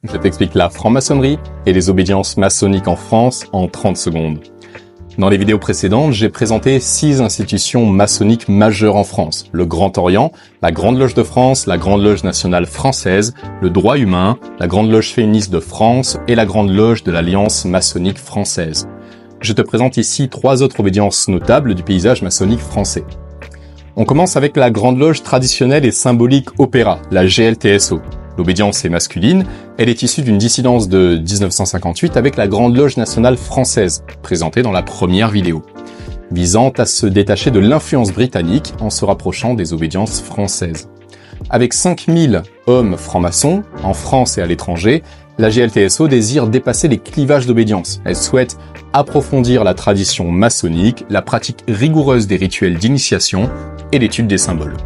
Je t'explique la franc-maçonnerie et les obédiences maçonniques en France en 30 secondes. Dans les vidéos précédentes, j'ai présenté 6 institutions maçonniques majeures en France. Le Grand Orient, la Grande Loge de France, la Grande Loge nationale française, le Droit humain, la Grande Loge féministe de France et la Grande Loge de l'Alliance maçonnique française. Je te présente ici 3 autres obédiences notables du paysage maçonnique français. On commence avec la Grande Loge traditionnelle et symbolique Opéra, la GLTSO. L'obédience est masculine, elle est issue d'une dissidence de 1958 avec la Grande Loge nationale française, présentée dans la première vidéo, visant à se détacher de l'influence britannique en se rapprochant des obédiences françaises. Avec 5000 hommes francs-maçons, en France et à l'étranger, la GLTSO désire dépasser les clivages d'obédience. Elle souhaite approfondir la tradition maçonnique, la pratique rigoureuse des rituels d'initiation et l'étude des symboles.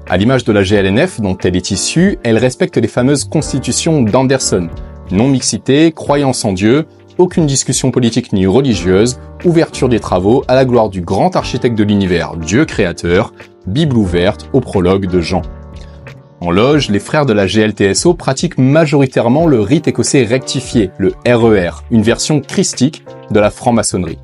À l'image de la GLNF dont elle est issue, elle respecte les fameuses constitutions d'Anderson. Non-mixité, croyance en Dieu, aucune discussion politique ni religieuse, ouverture des travaux à la gloire du grand architecte de l'univers, Dieu créateur, Bible ouverte au prologue de Jean. En loge, les frères de la GLTSO pratiquent majoritairement le rite écossais rectifié, le RER, une version christique de la franc-maçonnerie.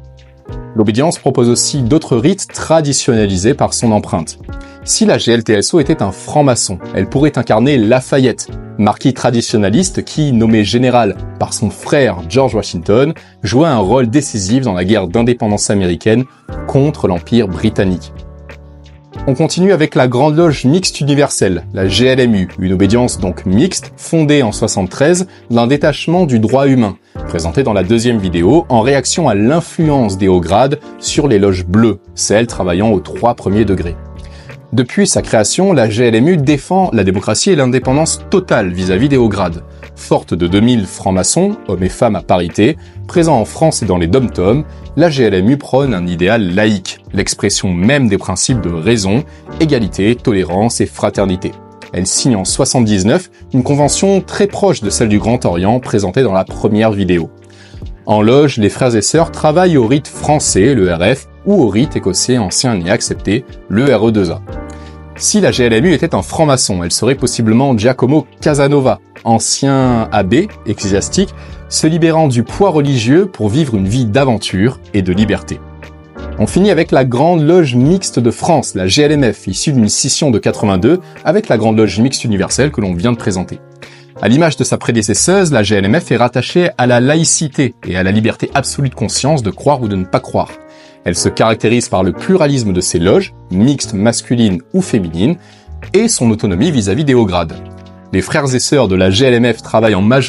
L'obédience propose aussi d'autres rites traditionnalisés par son empreinte. Si la GLTSO était un franc-maçon, elle pourrait incarner Lafayette, marquis traditionnaliste qui, nommé général par son frère George Washington, jouait un rôle décisif dans la guerre d'indépendance américaine contre l'Empire britannique. On continue avec la Grande Loge mixte universelle, la GLMU, une obédience donc mixte, fondée en 1973 d'un détachement du droit humain, présenté dans la deuxième vidéo en réaction à l'influence des hauts grades sur les loges bleues, celles travaillant aux 3 premiers degrés. Depuis sa création, la GLMU défend la démocratie et l'indépendance totale vis-à-vis des hauts grades. Forte de 2000 francs-maçons, hommes et femmes à parité, présents en France et dans les dom-toms, la GLMU prône un idéal laïque, l'expression même des principes de raison, égalité, tolérance et fraternité. Elle signe en 1979 une convention très proche de celle du Grand Orient présentée dans la première vidéo. En loge, les frères et sœurs travaillent au rite français, le RF, ou au rite écossais ancien et accepté, le RE2A. Si la GLMU était un franc-maçon, elle serait possiblement Giacomo Casanova, ancien abbé ecclésiastique, se libérant du poids religieux pour vivre une vie d'aventure et de liberté. On finit avec la Grande Loge mixte de France, la GLMF, issue d'une scission de 82 avec la Grande Loge mixte universelle que l'on vient de présenter. À l'image de sa prédécesseuse, la GLMF est rattachée à la laïcité et à la liberté absolue de conscience de croire ou de ne pas croire. Elle se caractérise par le pluralisme de ses loges, mixtes, masculines ou féminines, et son autonomie vis-à-vis des hauts grades. Les frères et sœurs de la GLMF travaillent en majorité